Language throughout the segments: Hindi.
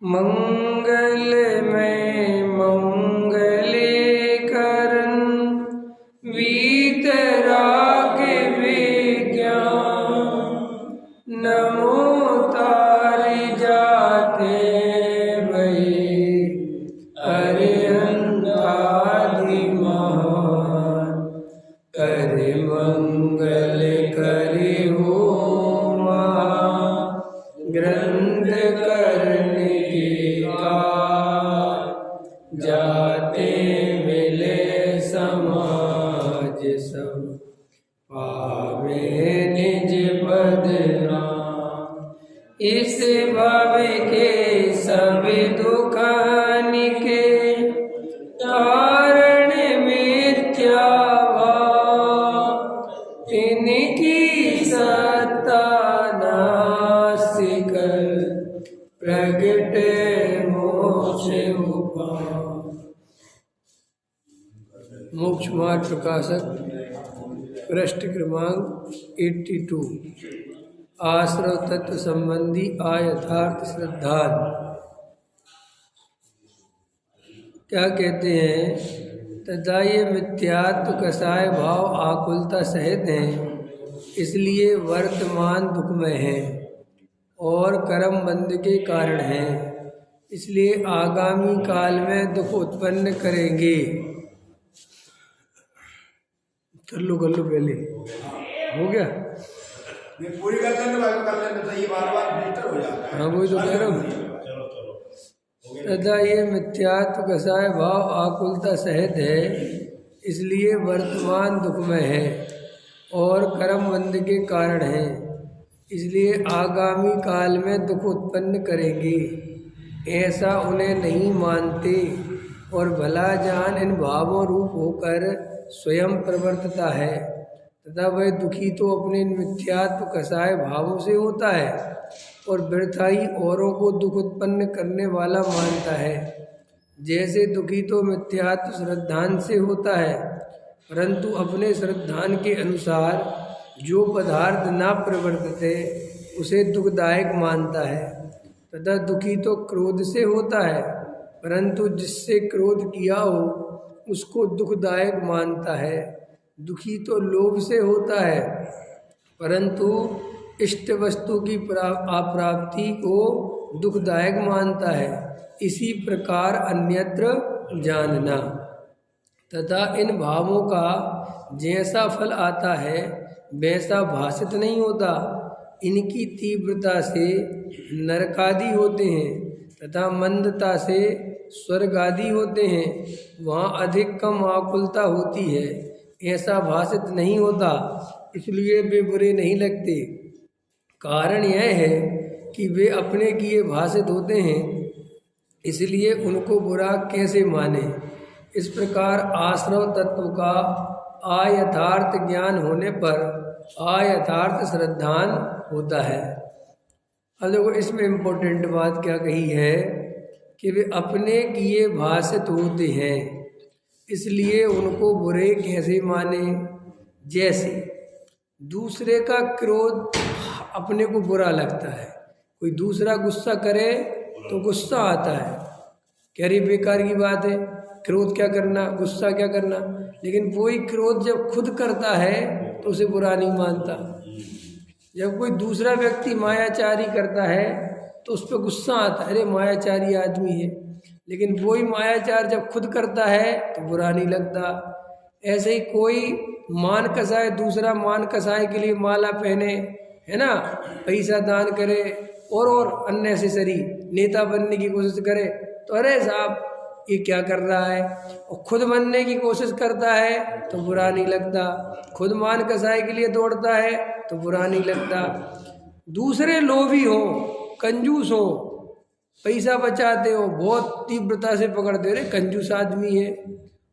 मंगलमय मंगलीकरण वीतराग विज्ञान नमो तारि जाते वही अरिहंतादि महान करे मंगल करे हो ग्रंथ करने के जाते मिले समाज सब पावे निज पद नाम। इस भव के सब दुखान के कारण मिथ्या भाव इनकी सत्ता नासिकर प्रगट मोक्ष उपाय। मोक्ष मार्ग प्रकाशक पृष्ठ क्रमांक 82 आश्रव तत्व संबंधी आयथार्थ श्रद्धांत। क्या कहते हैं? तथा ये मिथ्यात्व कसाय भाव आकुलता सहित हैं, इसलिए वर्तमान दुखमय हैं और कर्म बंध के कारण हैं, इसलिए आगामी काल में दुख उत्पन्न करेंगे। कर लो पहले हो गया। पूरी कर लेने तो ये बार-बार बेहतर हो जाता है। हाँ वही तो कह रहा हूँ। तथा ये मिथ्यात्व कसाय भाव आकुलता सहित है, इसलिए वर्तमान दुखमय है और कर्म बंध के कारण है, इसलिए आगामी काल में दुख उत्पन्न करेंगे। ऐसा उन्हें नहीं मानते और भला जान इन भावों रूप होकर स्वयं प्रवर्तता है तथा वह दुखी तो अपने मिथ्यात्व कसाय भावों से होता है और व्यर्थ ही औरों को दुख उत्पन्न करने वाला मानता है। जैसे दुखी तो मिथ्यात्व श्रद्धान से होता है, परंतु अपने श्रद्धान के अनुसार जो पदार्थ ना प्रवर्तते उसे दुखदायक मानता है। तथा दुखी तो क्रोध से होता है, परंतु जिससे क्रोध किया हो उसको दुखदायक मानता है। दुखी तो लोभ से होता है, परंतु इष्ट वस्तु की अप्राप्ति को दुखदायक मानता है। इसी प्रकार अन्यत्र जानना। तथा इन भावों का जैसा फल आता है वैसा भाषित नहीं होता। इनकी तीव्रता से नरकादि होते हैं तथा मंदता से स्वर्ग आदि होते हैं। वहाँ अधिक कम आकुलता होती है, ऐसा भाषित नहीं होता, इसलिए वे बुरे नहीं लगते। कारण यह है कि वे अपने किए भाषित होते हैं, इसलिए उनको बुरा कैसे माने। इस प्रकार आश्रव तत्व का अयथार्थ ज्ञान होने पर अयथार्थ श्रद्धान होता है। अब देखो इसमें इम्पोर्टेंट बात क्या कही है कि वे अपने किए भाषित होते हैं, इसलिए उनको बुरे कैसे माने। जैसे दूसरे का क्रोध अपने को बुरा लगता है, कोई दूसरा गुस्सा करे तो गुस्सा आता है, कह रही बेकार की बात है, क्रोध क्या करना, गुस्सा क्या करना। लेकिन वही क्रोध जब खुद करता है तो उसे बुरा नहीं मानता। जब कोई दूसरा व्यक्ति मायाचारी करता है तो उस पर गुस्सा आता है, अरे मायाचारी आदमी है। लेकिन वही मायाचार जब खुद करता है तो बुरा नहीं लगता। ऐसे ही कोई मान कसाय दूसरा मान कसाय के लिए माला पहने, है ना, पैसा दान करे और अननेसेसरी नेता बनने की कोशिश करे तो अरे साहब ये क्या कर रहा है। और खुद बनने की कोशिश करता है तो बुरा नहीं लगता। खुद मान कसाई के लिए दौड़ता है तो बुरा नहीं लगता। दूसरे लोभी हो, कंजूस हो, पैसा बचाते हो, बहुत तीव्रता से पकड़ते, अरे कंजूस आदमी है,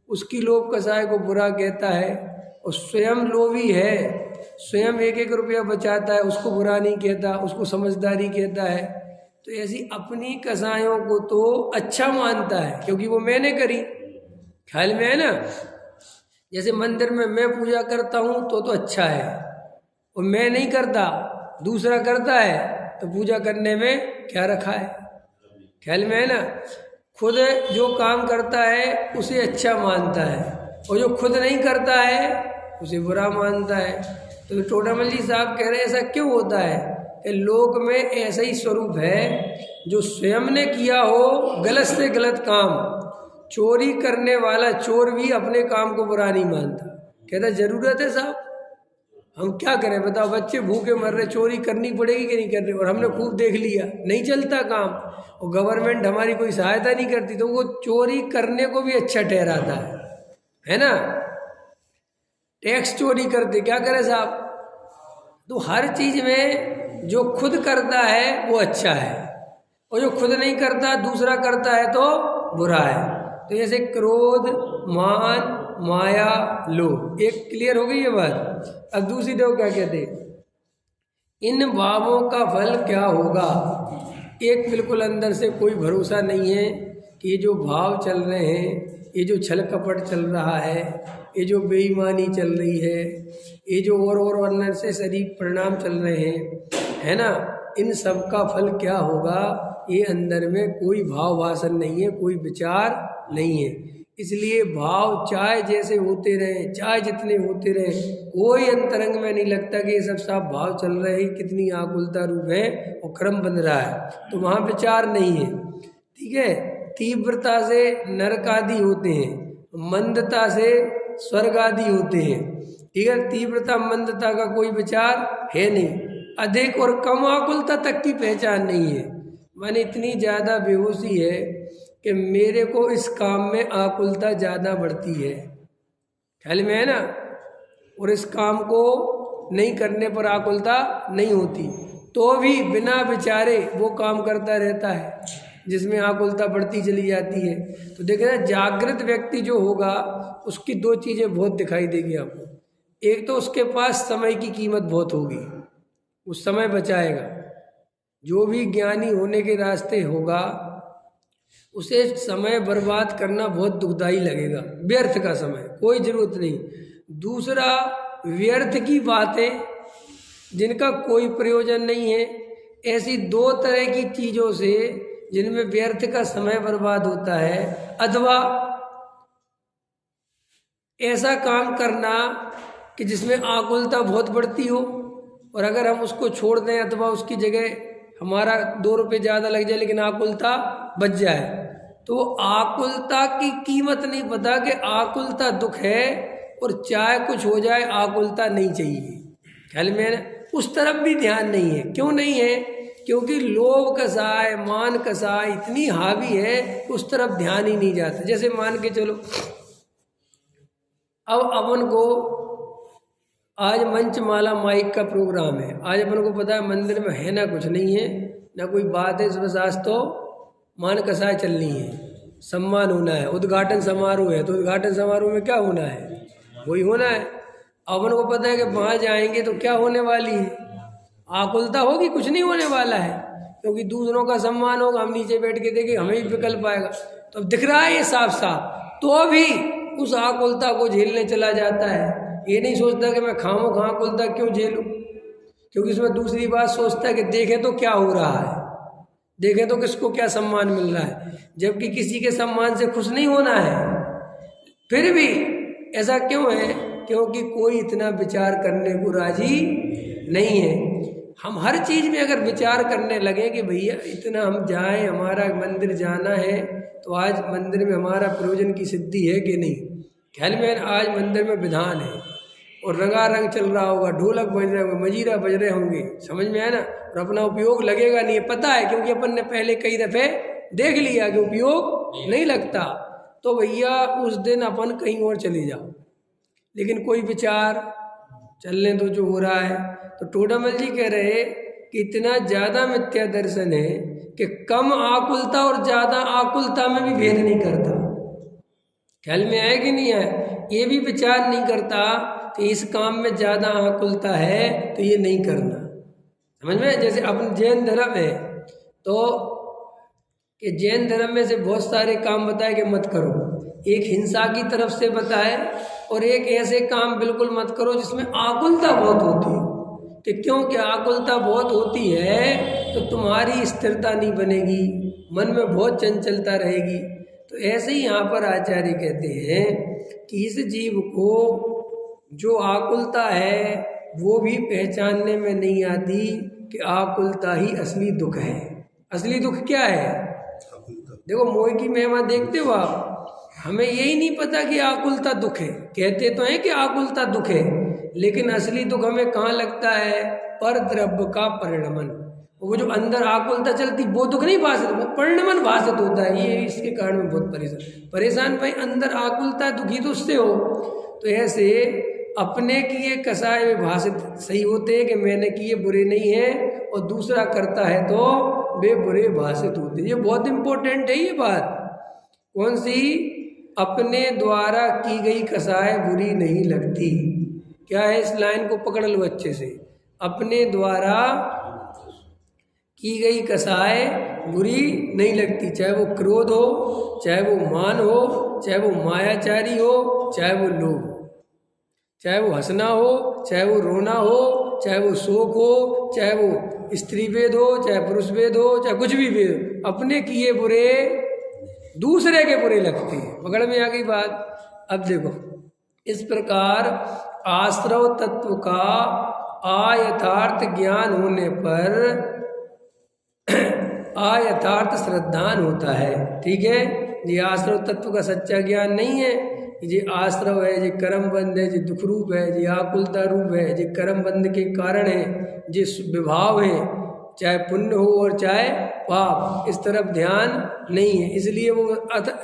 उसकी लोभ कसाई को बुरा कहता है। और स्वयं लोभी है, स्वयं एक एक रुपया बचाता है, उसको बुरा नहीं कहता, उसको समझदारी कहता है। तो ऐसी अपनी कसायों को तो अच्छा मानता है क्योंकि वो मैंने करी। ख्याल में है ना, जैसे मंदिर में मैं पूजा करता हूँ तो अच्छा है, और मैं नहीं करता दूसरा करता है तो पूजा करने में क्या रखा है। ख्याल में है ना। खुद जो काम करता है उसे अच्छा मानता है और जो खुद नहीं करता है उसे बुरा मानता है। तो टोडामल जी साहब कह रहे हैं ऐसा क्यों होता है कि लोक में ऐसा ही स्वरूप है, जो स्वयं ने किया हो गलत से गलत काम, चोरी करने वाला चोर भी अपने काम को बुरा नहीं मानता, कहता जरूरत है साहब, हम क्या करें बताओ, बच्चे भूखे मर रहे, चोरी करनी पड़ेगी कि नहीं करनी, और हमने खूब देख लिया नहीं चलता काम, और गवर्नमेंट हमारी कोई सहायता नहीं करती, तो वो चोरी करने को भी अच्छा ठहराता है ना। टैक्स चोरी करते, क्या करें साहब। तो हर चीज में जो खुद करता है वो अच्छा है, और जो खुद नहीं करता दूसरा करता है तो बुरा है। तो जैसे क्रोध, मान, माया, लोभ, एक क्लियर हो गई ये बात। अब दूसरी देखो क्या कहते हैं, इन भावों का फल क्या होगा। एक बिल्कुल अंदर से कोई भरोसा नहीं है कि ये जो भाव चल रहे हैं, ये जो छल कपट चल रहा है, ये जो बेईमानी चल रही है, ये जो और अंदर से शरीर परिणाम चल रहे हैं, है ना, इन सब का फल क्या होगा। ये अंदर में कोई भाव वासन नहीं है, कोई विचार नहीं है। इसलिए भाव चाहे जैसे होते रहे, चाहे जितने होते रहे, कोई अंतरंग में नहीं लगता कि ये सब साफ भाव चल रहे हैं, कितनी आकुलता रूप है और क्रम बन रहा है, तो वहाँ विचार नहीं है। ठीक है, तीव्रता से नरक आदि होते हैं, मंदता से स्वर्ग आदि होते हैं। ठीक है, तीव्रता मंदता का कोई विचार है नहीं, अधिक और कम आकुलता तक की पहचान नहीं है। माने इतनी ज़्यादा बेहोशी है कि मेरे को इस काम में आकुलता ज़्यादा बढ़ती है, ख्याल में है ना, और इस काम को नहीं करने पर आकुलता नहीं होती, तो भी बिना विचारे वो काम करता रहता है जिसमें आकुलता बढ़ती चली जाती है। तो देखना, जागृत व्यक्ति जो होगा उसकी दो चीज़ें बहुत दिखाई देगी आपको। एक तो उसके पास समय की कीमत बहुत होगी, उस समय बचाएगा। जो भी ज्ञानी होने के रास्ते होगा उसे समय बर्बाद करना बहुत दुखदाई लगेगा, व्यर्थ का समय, कोई ज़रूरत नहीं। दूसरा, व्यर्थ की बातें जिनका कोई प्रयोजन नहीं है, ऐसी दो तरह की चीज़ों से जिनमें व्यर्थ का समय बर्बाद होता है, अथवा ऐसा काम करना कि जिसमें आकुलता बहुत बढ़ती हो, और अगर हम उसको छोड़ दें अथवा उसकी जगह हमारा 2 रुपये ज़्यादा लग जाए लेकिन आकुलता बच जाए, तो आकुलता की कीमत नहीं पता कि आकुलता दुख है, और चाहे कुछ हो जाए आकुलता नहीं चाहिए, ख्याल में उस तरफ भी ध्यान नहीं है। क्यों नहीं है? क्योंकि लोभ कसाय, मान कसाय इतनी हावी है, उस तरफ ध्यान ही नहीं जाता। जैसे मान के चलो, अब अपन को आज मंचमाला माइक का प्रोग्राम है, आज अपन को पता है मंदिर में है ना कुछ नहीं है, ना कोई बात है, बस आज तो मान कसाय चलनी है, सम्मान होना है, उद्घाटन समारोह है, तो उद्घाटन समारोह में क्या होना है, वही होना है। अपन को पता है कि वहाँ जाएंगे तो क्या होने वाली है, आकुलता होगी, कुछ नहीं होने वाला है, क्योंकि दूसरों का सम्मान होगा, हम नीचे बैठ के देखें हमें भी विकल्प आएगा। तो दिख रहा है ये साफ साफ, तो भी उस आकुलता को झेलने चला जाता है। ये नहीं सोचता कि मैं खामो खा आकुलता क्यों झेलूं, क्योंकि उसमें दूसरी बात सोचता है कि देखें तो क्या हो रहा है, देखें तो किसको क्या सम्मान मिल रहा है, जबकि किसी के सम्मान से खुश नहीं होना है। फिर भी ऐसा क्यों है? क्योंकि कोई इतना विचार करने को राजी नहीं है। हम हर चीज़ में अगर विचार करने लगे कि भैया इतना हम जाएं, हमारा मंदिर जाना है, तो आज मंदिर में हमारा प्रयोजन की सिद्धि है कि नहीं, ख्याल में आज मंदिर में विधान है और रंगारंग चल रहा होगा, ढोलक बज रहे होंगे, मजीरा बज रहे होंगे, समझ में है ना, और अपना उपयोग लगेगा नहीं, पता है, क्योंकि अपन ने पहले कई दफ़े देख लिया कि उपयोग नहीं लगता। तो भैया उस दिन अपन कहीं और चले जाओ, लेकिन कोई विचार चलने दो जो हो रहा है। तो टोडामल जी कह रहे कि इतना ज़्यादा मिथ्या दर्शन है कि कम आकुलता और ज़्यादा आकुलता में भी भेद नहीं करता, ख्याल में आए कि नहीं आए, ये भी विचार नहीं करता कि इस काम में ज़्यादा आकुलता है तो ये नहीं करना, समझ में। जैसे अपन जैन धर्म है, तो कि जैन धर्म में से बहुत सारे काम बताए कि मत करो, एक हिंसा की तरफ से बताए और एक ऐसे काम बिल्कुल मत करो जिसमें आकुलता बहुत होती है। कि क्योंकि आकुलता बहुत होती है तो तुम्हारी स्थिरता नहीं बनेगी, मन में बहुत चंचलता रहेगी। तो ऐसे ही यहाँ पर आचार्य कहते हैं कि इस जीव को जो आकुलता है वो भी पहचानने में नहीं आती कि आकुलता ही असली दुख है। असली दुख क्या है? देखो मोह की महिमा देखते हो आप, हमें यही नहीं पता कि आकुलता दुख है। कहते तो हैं कि आकुलता दुख है, लेकिन असली दुख हमें कहाँ लगता है? पर द्रव्य का परिणमन। वो जो अंदर आकुलता चलती वो दुख नहीं भाषित, वो परिणमन भाषित होता है। ये इसके कारण में बहुत परेशान भाई, अंदर आकुलता दुखी तो उससे हो। तो ऐसे अपने किए कसाय में भाषित सही होते हैं कि मैंने किए बुरे नहीं है, और दूसरा करता है तो वे बुरे भाषित होते हैं। ये बहुत इंपॉर्टेंट है ये बात। कौन सी? अपने द्वारा की गई कसाय बुरी नहीं लगती। क्या है? इस लाइन को पकड़ लो अच्छे से। अपने द्वारा की गई कसाय बुरी नहीं लगती, चाहे वो क्रोध हो, चाहे वो मान हो, चाहे वो मायाचारी हो, चाहे वो लोभ हो, चाहे वो हंसना हो, चाहे वो रोना हो, चाहे वो शोक हो, चाहे वो स्त्री भेद हो, चाहे पुरुष भेद हो, चाहे कुछ भी भेद हो, अपने किए बुरे दूसरे के बुरे लगते हैं। पकड़ में आ गई बात? अब देखो, इस प्रकार आश्रव तत्व का अयथार्थ ज्ञान होने पर अयथार्थ श्रद्धान होता है। ठीक है, ये आश्रव तत्व का सच्चा ज्ञान नहीं है। ये आश्रव है, ये कर्म बंध है, ये दुख रूप है, ये आकुलता रूप है, ये कर्म बंध के कारण है, ये विभाव है, चाहे पुण्य हो और चाहे पाप, इस तरफ ध्यान नहीं है, इसलिए वो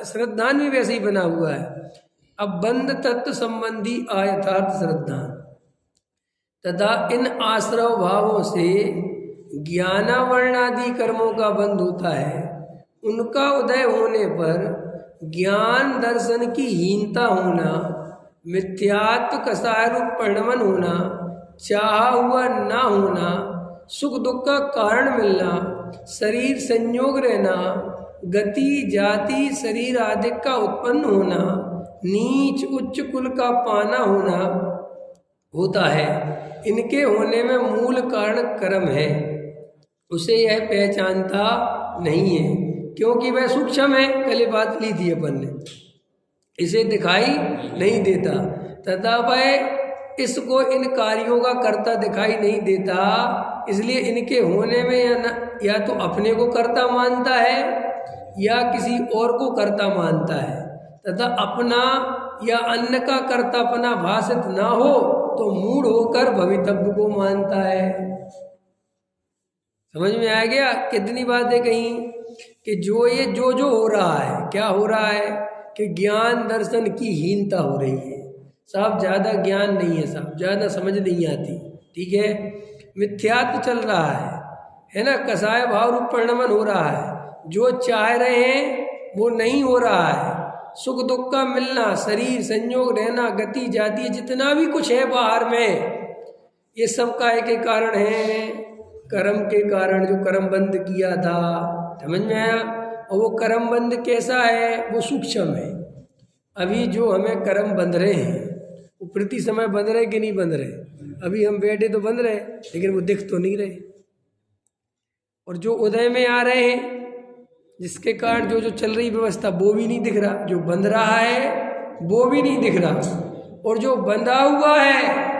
श्रद्धान भी वैसे ही बना हुआ है। अब बंध तत्व संबंधी अयथार्थ श्रद्धान तथा इन आश्रव भावों से ज्ञानावरणादि कर्मों का बंध होता है। उनका उदय होने पर ज्ञान दर्शन की हीनता होना, मिथ्यात्व कसाय रूप परिणमन होना, चाहा हुआ ना होना, सुख दुख का कारण मिलना, शरीर संयोग रहना, गति जाति शरीर आदि का उत्पन्न होना, नीच उच्च कुल का पाना होना होता है। इनके होने में मूल कारण कर्म है, उसे यह पहचानता नहीं है, क्योंकि वह सूक्ष्म है। कल बात ली थी अपन ने, इसे दिखाई नहीं देता, तथा वह इसको इन कार्यों का कर्ता दिखाई नहीं देता। इसलिए इनके होने में या तो अपने को कर्ता मानता है या किसी और को कर्ता मानता है, तथा अपना या अन्य का कर्तापना भाषित ना हो तो मूढ़ होकर भवितव्य को मानता है। समझ में आ गया? कितनी बातें कहीं कि ये जो हो रहा है, क्या हो रहा है कि ज्ञान दर्शन की हीनता हो रही है। साहब ज़्यादा ज्ञान नहीं है, साहब ज़्यादा समझ नहीं आती। ठीक है, मिथ्यात्व चल रहा है ना, कसाय भाव रूप परिणमन हो रहा है, जो चाह रहे हैं वो नहीं हो रहा है। सुख दुख का मिलना, शरीर संयोग रहना, गति जाति, जितना भी कुछ है बाहर में, ये सब काहे के कारण है? कर्म के कारण, जो कर्म बंद किया था। समझ में आया? और वो कर्म बंद कैसा है? वो सूक्ष्म है। अभी जो हमें कर्म बंध रहे हैं वो प्रति समय बंध रहे कि नहीं बंध रहे? अभी हम बैठे तो बंध रहे, लेकिन वो दिख तो नहीं रहे। और जो उदय में आ रहे हैं, जिसके कारण जो चल रही व्यवस्था वो भी नहीं दिख रहा, जो बंध रहा है वो भी नहीं दिख रहा, और जो बंधा हुआ है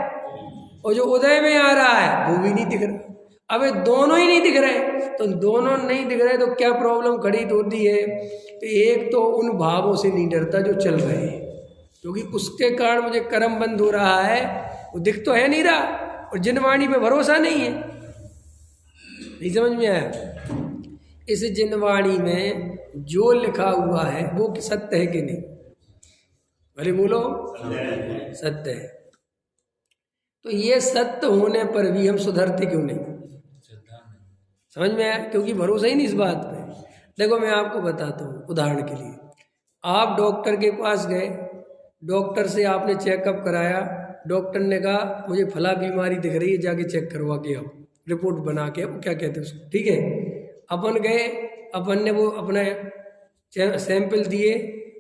और जो उदय में आ रहा है वो भी नहीं दिख रहा। अब दोनों ही नहीं दिख रहे, तो दोनों नहीं दिख रहे तो क्या प्रॉब्लम खड़ी होती है कि एक तो उन भावों से नहीं डरता जो चल रहे हैं, क्योंकि उसके कारण मुझे कर्म बंद हो रहा है, वो दिख तो है नहीं रहा, और जिनवाणी पे भरोसा नहीं है। नहीं समझ में आया? इस जिनवाणी में जो लिखा हुआ है वो सत्य है कि नहीं? अरे बोलो, सत्य है। तो ये सत्य होने पर भी हम सुधरते क्यों नहीं? समझ में आया? क्योंकि भरोसा ही नहीं इस बात पे। देखो मैं आपको बताता हूँ, उदाहरण के लिए, आप डॉक्टर के पास गए, डॉक्टर से आपने चेकअप कराया, डॉक्टर ने कहा मुझे फला बीमारी दिख रही है, जाके चेक करवा के आओ, रिपोर्ट बना के, वो क्या कहते हैं उसको, ठीक है। अपन गए, अपन ने वो अपना सैंपल दिए,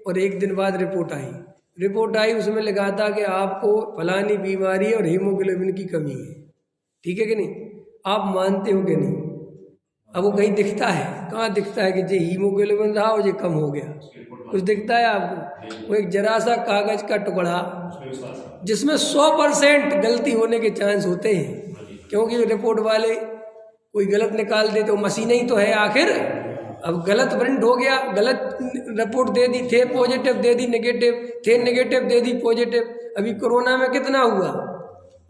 और एक दिन बाद रिपोर्ट आई, उसमें लिखा था कि आपको फलानी बीमारी और हीमोग्लोबिन की कमी है। ठीक है कि नहीं? आप मानते हो कि नहीं? अब वो कहीं दिखता है? कहाँ दिखता है कि ये हीमोग्लोबिन रहा और ये कम हो गया? कुछ दिखता है आपको? वो एक जरा सा कागज का टुकड़ा जिसमें 100% गलती होने के चांस होते हैं, क्योंकि रिपोर्ट वाले कोई गलत निकाल दे तो मशीनें ही तो है आखिर। अब गलत प्रिंट हो गया, गलत रिपोर्ट दे दी, थे पॉजिटिव दे दी नेगेटिव, थे नेगेटिव दे दी पॉजिटिव। अभी कोरोना में कितना हुआ?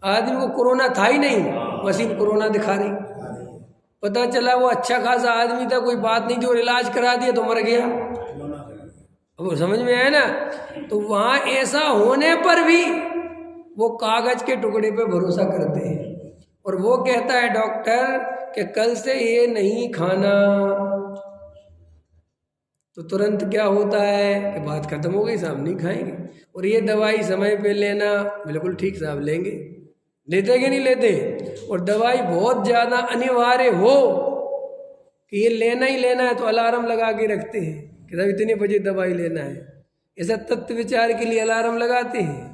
आदमी को कोरोना था ही नहीं, मशीन कोरोना दिखा रही। पता चला वो अच्छा खासा आदमी था, कोई बात नहीं थी, और इलाज करा दिया तो मर गया। अब वो समझ में आया ना? तो वहाँ ऐसा होने पर भी वो कागज के टुकड़े पे भरोसा करते हैं, और वो कहता है डॉक्टर कि कल से ये नहीं खाना, तो तुरंत क्या होता है कि बात खत्म हो गई, साहब नहीं खाएंगे। और ये दवाई समय पे लेना, बिल्कुल ठीक साहब लेंगे, लेते कि नहीं लेते? और दवाई बहुत ज़्यादा अनिवार्य हो कि ये लेना ही लेना है तो अलार्म लगा के रखते हैं कि साहब इतने बजे दवाई लेना है। ऐसा तत्व विचार के लिए अलार्म लगाते हैं।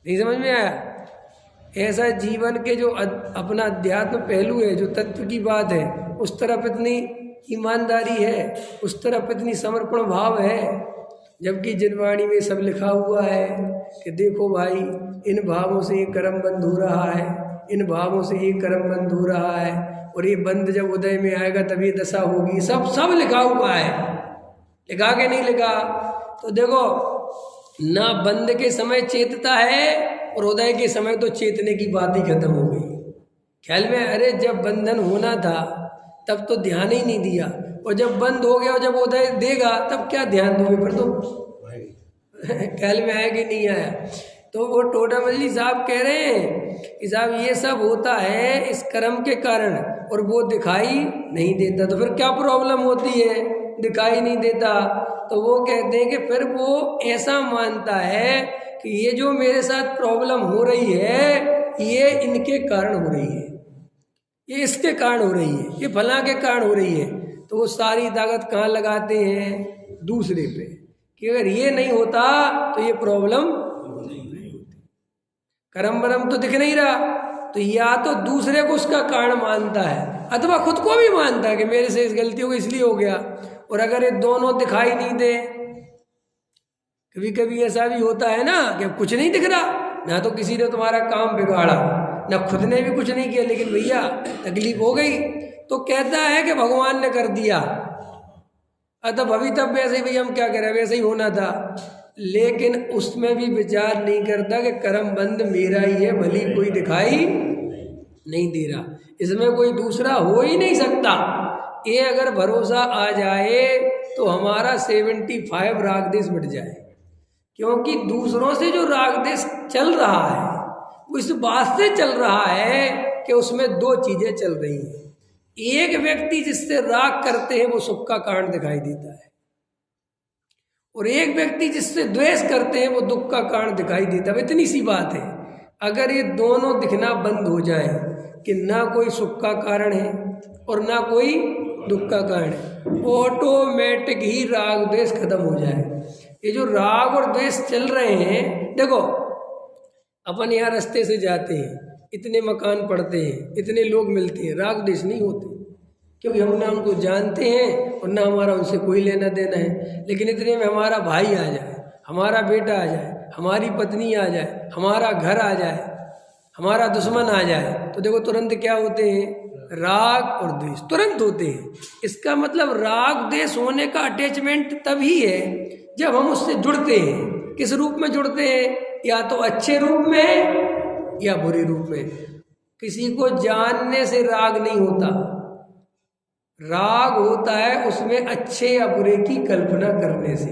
नहीं समझ में आया? ऐसा जीवन के जो अपना अध्यात्म पहलू है, जो तत्व की बात है, उस तरफ इतनी ईमानदारी है, उस तरफ इतनी समर्पण भाव है, जबकि जिनवाणी में सब लिखा हुआ है कि देखो भाई, इन भावों से ये कर्म बंद हो रहा है, इन भावों से ये कर्म बंद हो रहा है, और ये बंद जब उदय में आएगा तब ये दशा होगी। सब लिखा हुआ है, लिखा के नहीं लिखा? तो देखो ना, बंद के समय चेतता है और उदय के समय तो चेतने की बात ही खत्म हो गई। ख्याल में? अरे जब बंधन होना था तब तो ध्यान ही नहीं दिया, और जब बंद हो गया और जब उदय देगा तब क्या ध्यान दोगे फिर? तो ख्याल में आया कि नहीं आया? तो वो टोडामल जी साहब कह रहे हैं कि साहब ये सब होता है इस कर्म के कारण, और वो दिखाई नहीं देता। तो फिर क्या प्रॉब्लम होती है? दिखाई नहीं देता। तो वो कहते हैं कि फिर वो ऐसा मानता है कि ये जो मेरे साथ प्रॉब्लम हो रही है ये इनके कारण हो रही है, ये इसके कारण हो रही है, ये फलां के कारण हो रही है। तो वो सारी ताकत कहाँ लगाते हैं? दूसरे पे, कि अगर ये नहीं होता तो ये प्रॉब्लम नहीं होती। कर्म बरम तो दिख नहीं रहा, तो या तो दूसरे को उसका कारण मानता है, अथवा खुद को भी मानता है कि मेरे से इस गलती हो गई इसलिए हो गया। और अगर ये दोनों दिखाई नहीं दे, कभी कभी ऐसा भी होता है ना कि कुछ नहीं दिख रहा, ना तो किसी ने तुम्हारा काम बिगाड़ा, ना खुद ने भी कुछ नहीं किया, लेकिन भैया तकलीफ हो गई, तो कहता है कि भगवान ने कर दिया, अतः भवी तब वैसे ही, भैया हम क्या करें, वैसे ही होना था। लेकिन उसमें भी विचार नहीं करता कि कर्म बंद मेरा ही है, भली कोई दिखाई नहीं दे रहा, इसमें कोई दूसरा हो ही नहीं सकता। ये अगर भरोसा आ जाए तो हमारा 75 राग देश मिट जाए, क्योंकि दूसरों से जो राग देश चल रहा है वो इस बात से चल रहा है कि उसमें दो चीजें चल रही हैं। एक व्यक्ति जिससे राग करते हैं वो सुख का कारण दिखाई देता है, और एक व्यक्ति जिससे द्वेष करते हैं वो दुख का कारण दिखाई देता है। इतनी सी बात है। अगर ये दोनों दिखना बंद हो जाए कि ना कोई सुख का कारण है और ना कोई दुख का कारण है, ऑटोमेटिक ही राग द्वेष खत्म हो जाए। ये जो राग और द्वेष चल रहे हैं, देखो अपन यहाँ रास्ते से जाते हैं, इतने मकान पड़ते हैं, इतने लोग मिलते हैं, राग द्वेष नहीं होते, क्योंकि हम ना उनको जानते हैं और ना हमारा उनसे कोई लेना देना है। लेकिन इतने में हमारा भाई आ जाए, हमारा बेटा आ जाए, हमारी पत्नी आ जाए, हमारा घर आ जाए, हमारा दुश्मन आ जाए, तो देखो तुरंत क्या होते हैं? राग और द्वेष तुरंत होते हैं। इसका मतलब राग द्वेष होने का अटैचमेंट तभी है जब हम उससे जुड़ते हैं। किस रूप में जुड़ते हैं? या तो अच्छे रूप में या बुरे रूप में। किसी को जानने से राग नहीं होता, राग होता है उसमें अच्छे या बुरे की कल्पना करने से।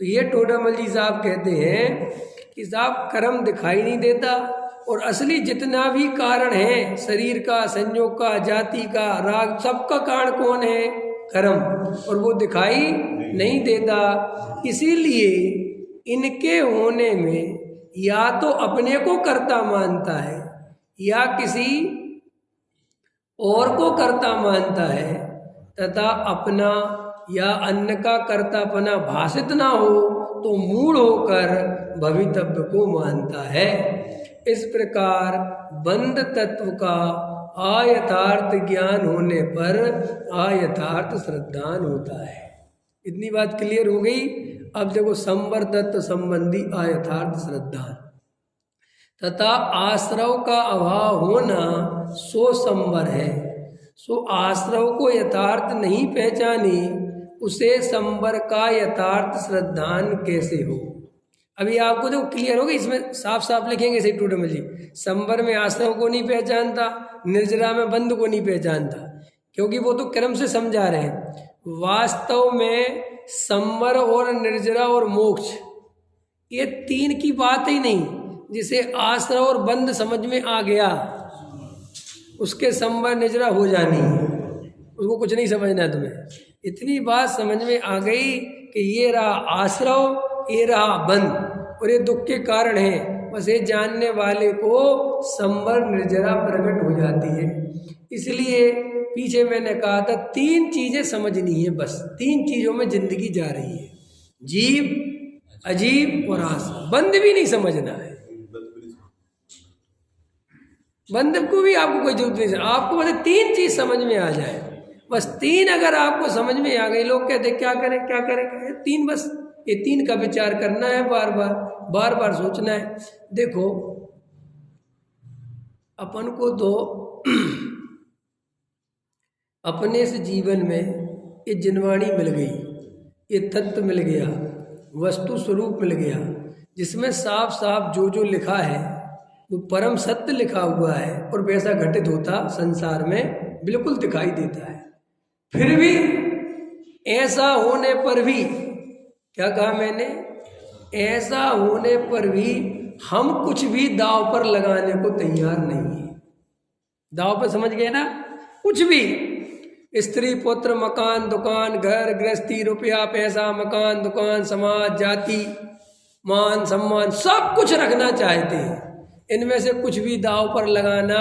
तो ये टोडामल जी साहब कहते हैं कि साहब कर्म दिखाई नहीं देता, और असली जितना भी कारण है, शरीर का, संयोग का, जाति का, राग, सबका कारण कौन है? कर्म, और वो दिखाई नहीं देता। इसीलिए इनके होने में या तो अपने को कर्ता मानता है या किसी और को कर्ता मानता है, तथा अपना या अन्य का कर्तापना भाषित ना हो तो मूढ़ होकर भवितव्य को मानता है। इस प्रकार बंध तत्व का अयथार्थ ज्ञान होने पर अयथार्थ श्रद्धान होता है। इतनी बात क्लियर हो गई। अब देखो संवर तत्व संबंधी अयथार्थ श्रद्धान तथा आश्रव का अभाव होना सो संवर है। सो आश्रव को यथार्थ नहीं पहचानी उसे संवर का यथार्थ श्रद्धान कैसे हो। अभी आपको तो क्लियर होगा, इसमें साफ साफ लिखेंगे सही टूटे जी। संवर में आश्रव को नहीं पहचानता, निर्जरा में बंध को नहीं पहचानता, क्योंकि वो तो क्रम से समझा रहे हैं। वास्तव में संवर और निर्जरा और मोक्ष ये तीन की बात ही नहीं। जिसे आश्रव और बंध समझ में आ गया उसके संवर निर्जरा हो जानी है, उसको कुछ नहीं समझना है तुम्हें। इतनी बात समझ में आ गई कि ये रहा आश्रव, ये रहा बंध और ये दुख के कारण है। बस ये जानने वाले को संवर निर्जरा प्रकट हो जाती है। इसलिए पीछे मैंने कहा था तीन चीजें समझनी है, बस तीन चीजों में जिंदगी जा रही है, जीव, अजीब और आश्रव। बंध भी नहीं समझना है, बंध को भी आपको कोई जरूरत नहीं। आपको बस तीन चीज समझ में आ जाए, बस तीन अगर आपको समझ में आ गई। लोग कहते क्या करें क्या करें, तीन बस ये तीन का विचार करना है, बार बार सोचना है। देखो अपन को तो अपने इस जीवन में ये जिनवाणी मिल गई, ये तत्व मिल गया, वस्तु स्वरूप मिल गया, जिसमें साफ साफ जो जो लिखा है वो परम सत्य लिखा हुआ है और वैसा घटित होता संसार में बिल्कुल दिखाई देता है। फिर भी ऐसा होने पर भी, क्या कहा मैंने, ऐसा होने पर भी हम कुछ भी दांव पर लगाने को तैयार नहीं है। दांव पर समझ गए ना, कुछ भी, स्त्री पुत्र मकान दुकान घर गृहस्थी रुपया पैसा मकान दुकान समाज जाति मान सम्मान सब कुछ रखना चाहते हैं। इनमें से कुछ भी दांव पर लगाना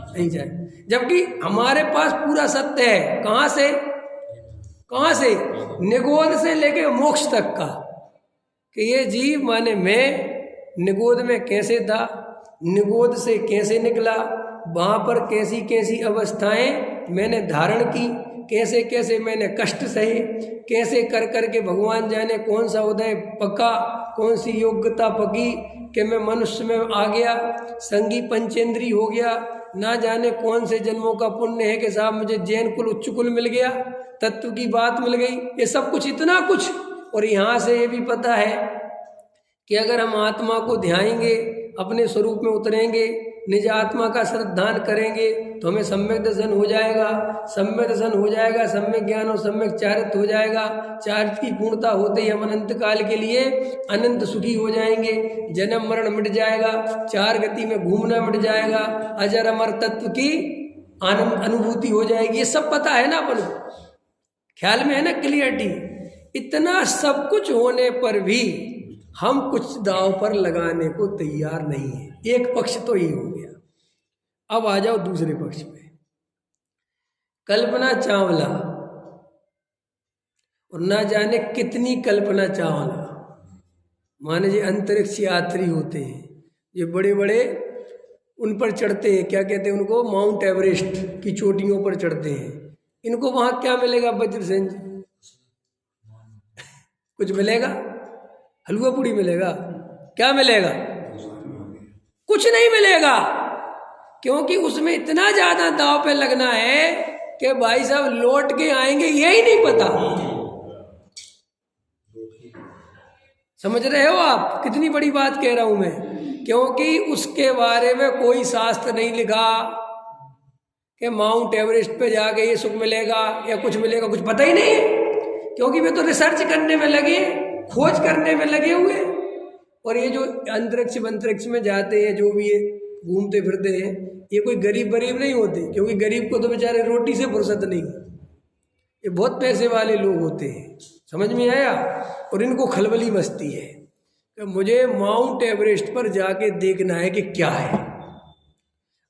नहीं चाहिए, जबकि हमारे पास पूरा सत्य है। कहाँ से निगोद से लेके मोक्ष तक का, कि ये जीव माने मैं निगोद में कैसे था, निगोद से कैसे निकला, वहाँ पर कैसी कैसी अवस्थाएं मैंने धारण की, कैसे कैसे मैंने कष्ट सहे, कैसे कर कर के भगवान जाने कौन सा उदय पका, कौन सी योग्यता पकी कि मैं मनुष्य में आ गया, संगी पंचेंद्री हो गया, ना जाने कौन से जन्मों का पुण्य है कि साहब मुझे जैन कुल उच्च कुल मिल गया, तत्व की बात मिल गई, ये सब कुछ इतना कुछ। और यहाँ से ये भी पता है कि अगर हम आत्मा को ध्याएंगे, अपने स्वरूप में उतरेंगे, निज आत्मा का श्रद्धान करेंगे तो हमें सम्यक दर्शन हो जाएगा। सम्यक दर्शन हो जाएगा, सम्यक ज्ञान और सम्यक चारित्र्य हो जाएगा। चारित्र्य की पूर्णता होते ही हम अनंत काल के लिए अनंत सुखी हो जाएंगे। जन्म मरण मिट जाएगा, चार गति में घूमना मिट जाएगा, अजर अमर तत्व की आनंद अनुभूति हो जाएगी। ये सब पता है ना अपन को, ख्याल में है ना क्लियरिटी। इतना सब कुछ होने पर भी हम कुछ दांव पर लगाने को तैयार नहीं है। एक पक्ष तो ये हो गया। अब आ जाओ दूसरे पक्ष पे। कल्पना चावला और ना जाने कितनी कल्पना चावला, माने जी अंतरिक्ष यात्री होते हैं, ये बड़े बड़े उन पर चढ़ते हैं, क्या कहते हैं उनको, माउंट एवरेस्ट की चोटियों पर चढ़ते हैं। इनको वहां क्या मिलेगा वज्रसेन जी? कुछ मिलेगा? हलवा पूड़ी मिलेगा? क्या मिलेगा? कुछ नहीं मिलेगा, क्योंकि उसमें इतना ज्यादा दांव पे लगना है कि भाई साहब लौट के आएंगे यही नहीं पता। समझ रहे हो आप कितनी बड़ी बात कह रहा हूं मैं? क्योंकि उसके बारे में कोई शास्त्र नहीं लिखा कि माउंट एवरेस्ट पे जाके ये सुख मिलेगा या कुछ मिलेगा, कुछ पता ही नहीं है। क्योंकि वे तो रिसर्च करने में लगे, खोज करने में लगे हुए। और ये जो अंतरिक्ष में जाते हैं, जो भी ये घूमते फिरते हैं, ये कोई गरीब गरीब नहीं होते, क्योंकि गरीब को तो बेचारे रोटी से फुर्सत नहीं, ये बहुत पैसे वाले लोग होते हैं। समझ में आया? और इनको खलबली मस्ती है कि मुझे माउंट एवरेस्ट पर जाके देखना है कि क्या है।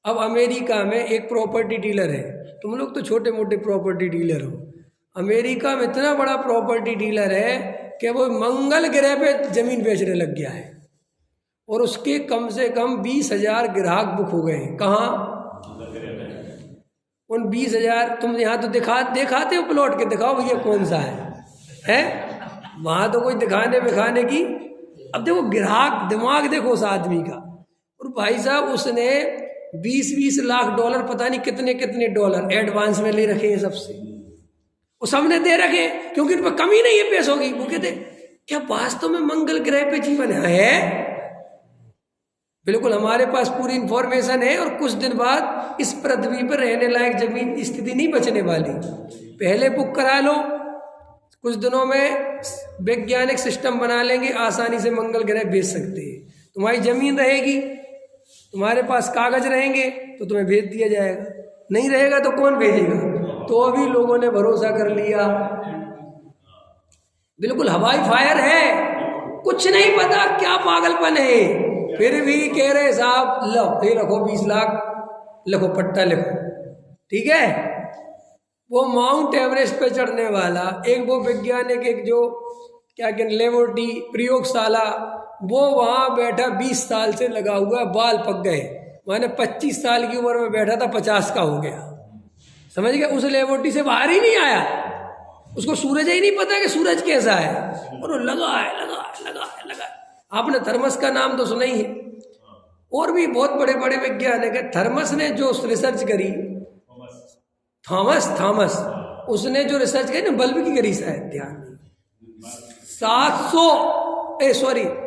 अब अमेरिका में एक प्रॉपर्टी डीलर है, तुम लोग तो छोटे मोटे प्रॉपर्टी डीलर हो, अमेरिका में इतना बड़ा प्रॉपर्टी डीलर है कि वो मंगल ग्रह पे जमीन बेचने लग गया है, और उसके कम से कम 20,000 ग्राहक बुक हो गए हैं। कहाँ? उन 20,000 तुम यहाँ तो दिखाते हो प्लॉट के, दिखाओ भैया कौन सा है वहाँ तो कोई दिखाने बिखाने की। अब देखो ग्राहक दिमाग देखो उस आदमी का। और भाई साहब उसने 20-20 लाख डॉलर, पता नहीं कितने कितने डॉलर एडवांस में ले रखे हैं सबसे, वो सबने दे रखे हैं क्योंकि उन पर कमी नहीं है पैसों की। वो कहते क्या वास्तव में मंगल ग्रह पे जीवन है? बिल्कुल हमारे पास पूरी इंफॉर्मेशन है, और कुछ दिन बाद इस पृथ्वी पर रहने लायक जमीन की स्थिति नहीं बचने वाली। पहले बुक करा लो, कुछ दिनों में वैज्ञानिक सिस्टम बना लेंगे, आसानी से मंगल ग्रह भेज सकते हैं। तुम्हारी जमीन रहेगी, तुम्हारे पास कागज रहेंगे तो तुम्हें भेज दिया जाएगा, नहीं रहेगा तो कौन भेजेगा? तो अभी लोगों ने भरोसा कर लिया, बिल्कुल हवाई फायर है, कुछ नहीं पता क्या पागलपन है, फिर भी कह रहे साहब लो ये रखो 20 लाख, लिखो पट्टा लिखो, ठीक है। वो माउंट एवरेस्ट पे चढ़ने वाला एक वो वैज्ञानिक, एक जो क्या कहते लेबोरेटरी प्रयोगशाला, वो वहाँ बैठा 20 साल से लगा हुआ, बाल पक गए, मैंने 25 साल की उम्र में बैठा था 50 का हो गया, समझ गया। उस लेबोरेटरी से बाहर ही नहीं आया, उसको सूरज ही नहीं पता कि सूरज कैसा है, और वो लगा है। आपने थर्मस का नाम तो सुना ही है, और भी बहुत बड़े बड़े वैज्ञानिक है। थर्मस ने जो रिसर्च करी, थॉमस उसने जो रिसर्च करी ना, बल्ब की करी शायद, ध्यान नहीं,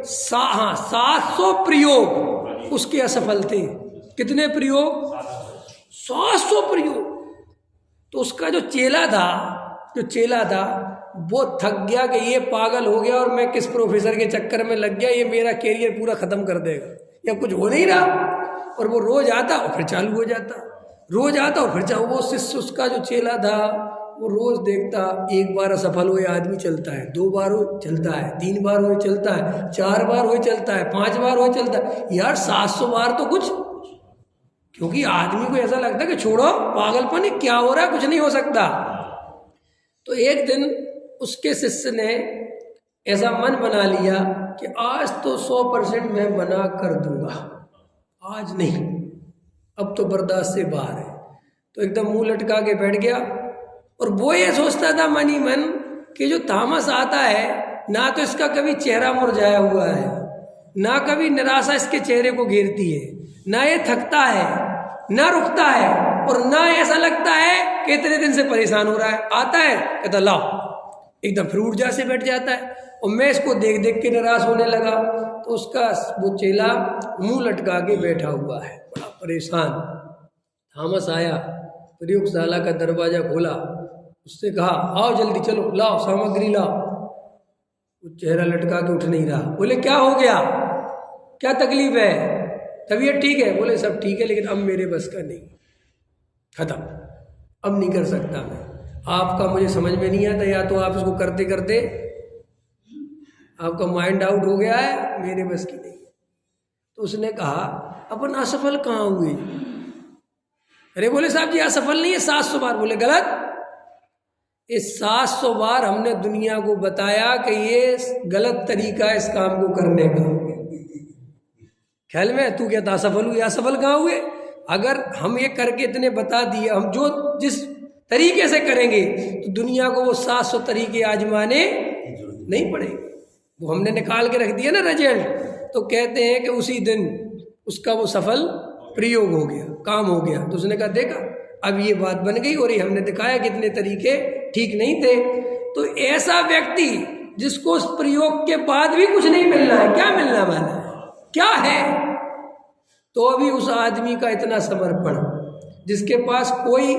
700 प्रयोग उसके असफल थे। कितने प्रयोग? 700 प्रयोग। तो उसका जो चेला था वो थक गया कि ये पागल हो गया और मैं किस प्रोफेसर के चक्कर में लग गया, ये मेरा कैरियर पूरा खत्म कर देगा, या कुछ हो नहीं रहा। और वो रोज आता और फिर चालू हो जाता, रोज आता और फिर चालू। वो शिष्य उसका जो चेला था वो रोज देखता, एक बार असफल हुए आदमी चलता है, 2 बार हो चलता है, 3 बार हो चलता है, 4 बार हो चलता है, 5 बार हो चलता है, यार 700 बार तो कुछ। क्योंकि आदमी को ऐसा लगता है कि छोड़ो पागलपन, क्या हो रहा है, कुछ नहीं हो सकता। तो एक दिन उसके शिष्य ने ऐसा मन बना लिया कि आज तो 100% मैं बना कर दूंगा, आज नहीं, अब तो बर्दाश्त से बाहर है। तो एकदम मुंह लटका के बैठ गया, और वो ये सोचता था मन ही मन कि जो थॉमस आता है ना तो इसका कभी चेहरा मुरझाया हुआ है, ना कभी निराशा इसके चेहरे को घेरती है, ना ये थकता है, ना रुकता है, और ना ऐसा लगता है कि इतने दिन से परेशान हो रहा है। आता है कहता लाओ, एकदम फिर ऊर्जा से बैठ जाता है। और मैं इसको देख देख के निराश होने लगा। तो उसका वो चेला मुंह लटका के बैठा हुआ है, बड़ा परेशान। थॉमस आया, प्रयोगशाला का दरवाजा खोला, उससे कहा आओ जल्दी चलो, लाओ सामग्री लाओ। वो चेहरा लटका के उठ नहीं रहा। बोले क्या हो गया, क्या तकलीफ है, तबीयत ठीक है? बोले सब ठीक है, लेकिन अब मेरे बस का नहीं, खत्म, अब नहीं कर सकता मैं, आपका मुझे समझ में नहीं आता, या तो आप इसको करते करते आपका माइंड आउट हो गया है, मेरे बस की नहीं। तो उसने कहा अपन असफल कहाँ हुए? अरे बोले साहब जी असफल नहीं है 700 बार। बोले गलत, इस 700 बार हमने दुनिया को बताया कि ये गलत तरीका है इस काम को करने का। ख्याल में तू कहता असफल हुए, असफल कहाँ हुए? अगर हम ये करके इतने बता दिए, हम जो जिस तरीके से करेंगे तो दुनिया को वो 700 तरीके आजमाने नहीं पड़ेंगे। वो हमने निकाल के रख दिया ना रिजल्ट, तो कहते हैं कि उसी दिन उसका वो सफल प्रयोग हो गया, काम हो गया। तो उसने कहा देखा अब ये बात बन गई, और ये हमने दिखाया कितने तरीके ठीक नहीं थे। तो ऐसा व्यक्ति जिसको उस प्रयोग के बाद भी कुछ नहीं मिलना है, क्या मिलना वाला है, क्या है? तो अभी उस आदमी का इतना समर्पण, जिसके पास कोई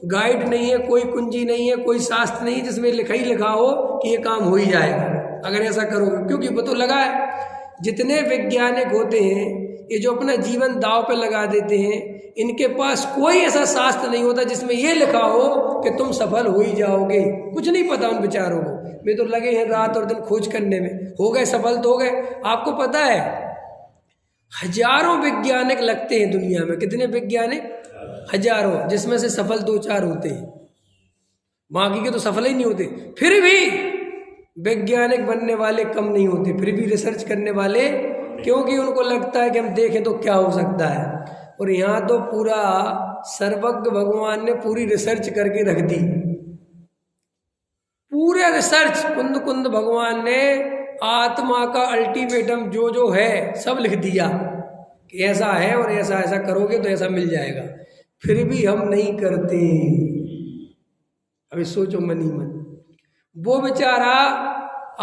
गाइड नहीं है, कोई कुंजी नहीं है, कोई शास्त्र नहीं जिसमें लिखा हो कि ये काम हो ही जाएगा अगर ऐसा करोगे। क्योंकि वो तो लगा है, जितने वैज्ञानिक होते हैं ये जो अपना जीवन दांव पे लगा देते हैं, इनके पास कोई ऐसा शास्त्र नहीं होता जिसमें ये लिखा हो कि तुम सफल हो ही जाओगे। कुछ नहीं पता उन बेचारों को, वे तो लगे हैं रात और दिन खोज करने में। हो गए सफल तो हो गए। आपको पता है हजारों वैज्ञानिक लगते हैं दुनिया में, कितने वैज्ञानिक? हजारों, जिसमें से सफल 2-4 होते हैं, बाकी के तो सफल ही नहीं होते। फिर भी वैज्ञानिक बनने वाले कम नहीं होते, फिर भी रिसर्च करने वाले, क्योंकि उनको लगता है कि हम देखें तो क्या हो सकता है। और यहाँ तो पूरा सर्वज्ञ भगवान ने पूरी रिसर्च करके रख दी। पूरे रिसर्च कुंद कुंद भगवान ने आत्मा का अल्टीमेटम जो जो है सब लिख दिया कि ऐसा है और ऐसा ऐसा करोगे तो ऐसा मिल जाएगा। फिर भी हम नहीं करते। अभी सोचो मनी मन, वो बेचारा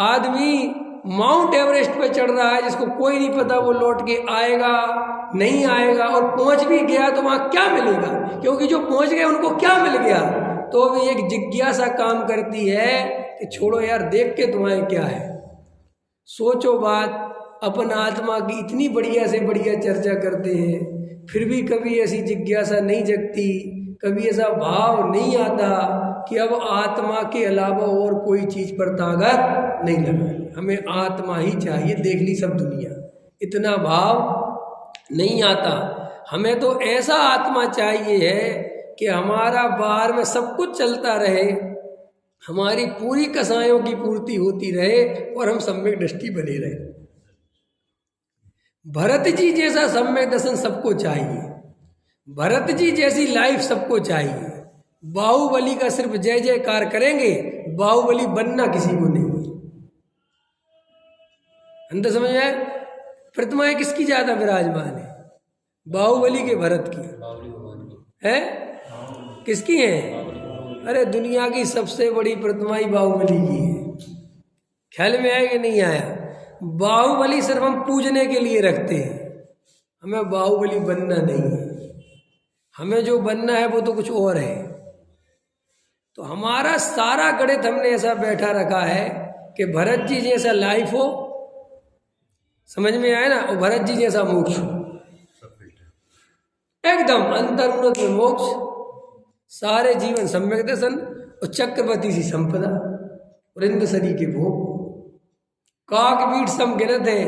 आदमी माउंट एवरेस्ट पे चढ़ रहा है जिसको कोई नहीं पता वो लौट के आएगा नहीं आएगा, और पहुंच भी गया तो वहां क्या मिलेगा, क्योंकि जो पहुंच गए उनको क्या मिल गया। तो भी एक जिज्ञासा काम करती है कि छोड़ो यार, देख के तुम्हारे क्या है। सोचो बात, अपन आत्मा की इतनी बढ़िया से बढ़िया चर्चा करते हैं, फिर भी कभी ऐसी जिज्ञासा नहीं जगती, कभी ऐसा भाव नहीं आता कि अब आत्मा के अलावा और कोई चीज पर ताकत नहीं लगानी, हमें आत्मा ही चाहिए, देख ली सब दुनिया। इतना भाव नहीं आता। हमें तो ऐसा आत्मा चाहिए है कि हमारा बाहर में सब कुछ चलता रहे, हमारी पूरी कसायों की पूर्ति होती रहे और हम सम्यक दृष्टि बने रहे। भरत जी जैसा सम्यक दर्शन सबको चाहिए, भरत जी जैसी लाइफ सबको चाहिए। बाहुबली का सिर्फ जय जयकार करेंगे, बाहुबली बनना किसी को नहीं। अंदर समझ में आए? प्रतिमाएं किसकी ज्यादा विराजमान है? बाहुबली के भरत की है? किसकी है? अरे दुनिया की सबसे बड़ी प्रतिमा ही बाहुबली की है। ख्याल में आया कि नहीं आया? बाहुबली सिर्फ हम पूजने के लिए रखते हैं, हमें बाहुबली बनना नहीं है। हमें जो बनना है वो तो कुछ और है। तो हमारा सारा गणित हमने ऐसा बैठा रखा है कि भरत जी जैसा लाइफ हो, समझ में आए ना, और भरत जी जैसा मोक्ष हो, एकदम अंतर्मुख में मोक्ष, सारे जीवन सम्यक दर्शन और चक्रवर्ती सी संपदा और इंद्रसरी के भोग। काक बीट सम गिनत है,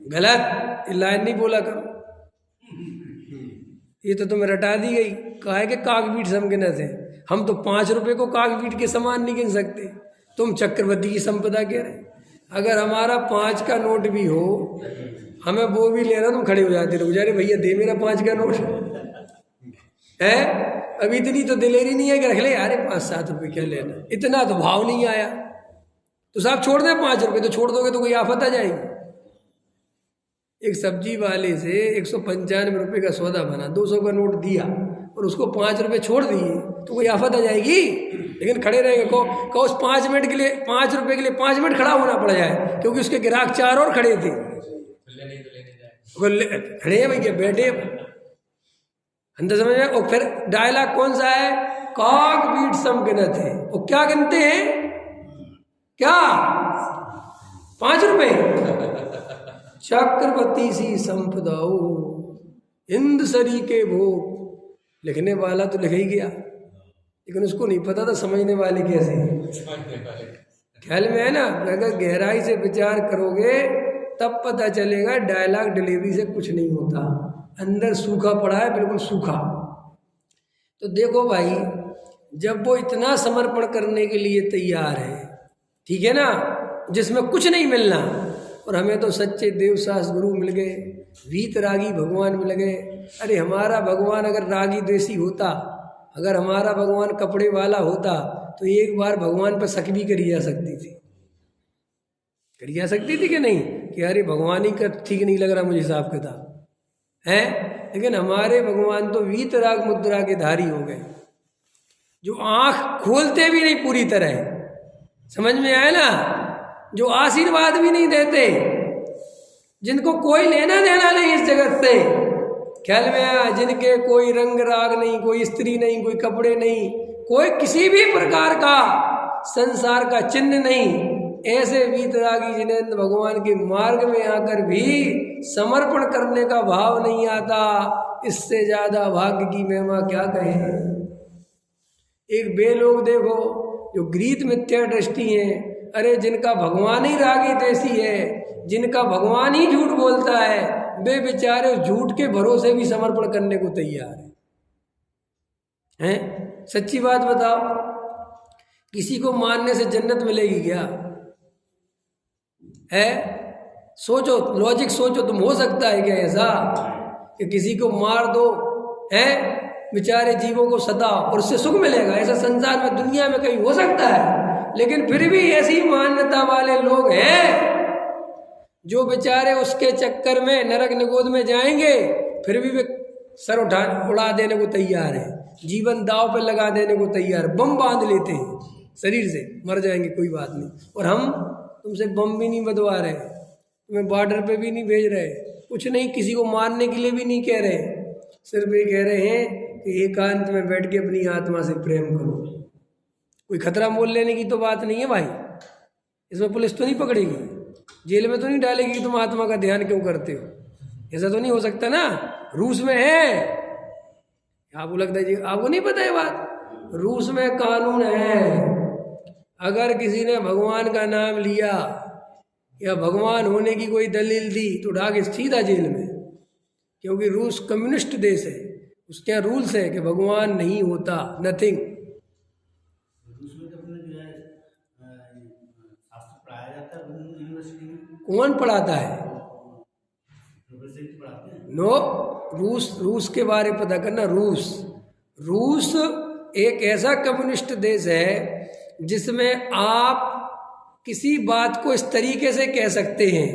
गलत, ये लाइन नहीं बोला करो, ये तो तुम्हें रटा दी गई। कहा है कि काक बीट सम गिनत है, हम तो 5 रुपए को काक बीट के समान नहीं गिन सकते, तुम चक्रवर्ती की संपदा कह रहे। अगर हमारा 5 का नोट भी हो, हमें वो भी लेना, तुम खड़े हो जाते, रुक जा रे भैया दे मेरा 5 का नोट है। अभी इतनी तो दिलेरी नहीं है कि रख ले यार 5-7 रुपये क्या लेना, इतना तो भाव नहीं आया। तो साहब छोड़ दे 5 रुपये, तो छोड़ दोगे तो कोई आफत आ जाएगी। एक सब्जी वाले से 195 रुपये का सौदा बना, 200 का नोट दिया और उसको 5 रुपये छोड़ दिए तो कोई आफत आ जाएगी। लेकिन खड़े रहेंगे को उस 5 मिनट के लिए, 5 रुपये के लिए 5 मिनट खड़ा होना पड़ जाए, क्योंकि उसके ग्राहक 4 और खड़े थे। खड़े हैं भैया, बैठे अंदर समझ में। और फिर डायलॉग कौन सा है? काक बीट सम गिनत है। और क्या गिनते हैं? क्या? 5 रुपये। चक्रवर्ती सी संपदाओ इंद्रसरी के भोग। लिखने वाला तो लिख ही गया, लेकिन उसको नहीं पता था समझने वाले कैसे। ख्याल में है ना? अगर गहराई से विचार करोगे तब पता चलेगा डायलॉग डिलीवरी से कुछ नहीं होता, अंदर सूखा पड़ा है, बिल्कुल सूखा। तो देखो भाई, जब वो इतना समर्पण करने के लिए तैयार है, ठीक है ना, जिसमें कुछ नहीं मिलना, और हमें तो सच्चे देवसास गुरु मिल गए, वीतरागी भगवान मिल गए। अरे हमारा भगवान अगर रागी द्वेषी होता, अगर हमारा भगवान कपड़े वाला होता, तो एक बार भगवान पर शक भी करी जा सकती थी। करी जा सकती थी कि नहीं, कि अरे भगवान ही का ठीक नहीं लग रहा मुझे हिसाब किताब है। लेकिन हमारे भगवान तो वीतराग मुद्रा के धारी हो गए, जो आंख खोलते भी नहीं पूरी तरह, समझ में आया ना, जो आशीर्वाद भी नहीं देते, जिनको कोई लेना देना नहीं इस जगत से। ख्याल में आया? जिनके कोई रंग राग नहीं, कोई स्त्री नहीं, कोई कपड़े नहीं, कोई किसी भी प्रकार का संसार का चिन्ह नहीं, ऐसे वीतरागी जिन्हें भगवान के मार्ग में आकर भी समर्पण करने का भाव नहीं आता, इससे ज्यादा भाग्य की महिमा क्या कहें। एक वे लोग देखो जो गृहीत मिथ्या दृष्टि है, अरे जिनका भगवान ही रागी द्वेषी है, जिनका भगवान ही झूठ बोलता है, वे बेचारे झूठ के भरोसे भी समर्पण करने को तैयार हैं। सच्ची बात बताओ, किसी को मारने से जन्नत मिलेगी क्या? है? सोचो, लॉजिक सोचो, तुम हो सकता है क्या ऐसा कि किसी को मार दो है बेचारे जीवों को सताओ और उससे सुख मिलेगा, ऐसा संसार में दुनिया में कहीं हो सकता है? लेकिन फिर भी ऐसी मान्यता वाले लोग हैं जो बेचारे उसके चक्कर में नरक निगोद में जाएंगे, फिर भी वे सर उड़ा देने को तैयार है, जीवन दाव पे लगा देने को तैयार, बम बांध लेते हैं शरीर से, मर जाएंगे कोई बात नहीं। और हम तुमसे बम भी नहीं बंधवा रहे, तुम्हें बॉर्डर पे भी नहीं भेज रहे, कुछ नहीं, किसी को मारने के लिए भी नहीं कह रहे, सिर्फ ये कह रहे हैं कि एकांत में बैठ के अपनी आत्मा से प्रेम करो। कोई खतरा मोल लेने की तो बात नहीं है भाई, इसमें पुलिस तो नहीं पकड़ेगी, जेल में तो नहीं डालेगी कि तुम आत्मा का ध्यान क्यों करते हो, ऐसा तो नहीं हो सकता ना। रूस में है, आपको लगता है जी आपको नहीं पता है बात, रूस में कानून है, अगर किसी ने भगवान का नाम लिया या भगवान होने की कोई दलील दी तो उठा के सीधा जेल में, क्योंकि रूस कम्युनिस्ट देश है, उसके यहाँ रूल्स है कि भगवान नहीं होता, नथिंग। रूस में तो अपने जो है शास्त्र पढ़ाया जाता है यूनिवर्सिटी में। कौन पढ़ाता है? प्रोफेसर पढ़ाते हैं। नो, रूस के बारे में पता करना। रूस एक ऐसा कम्युनिस्ट देश है जिसमें आप किसी बात को इस तरीके से कह सकते हैं।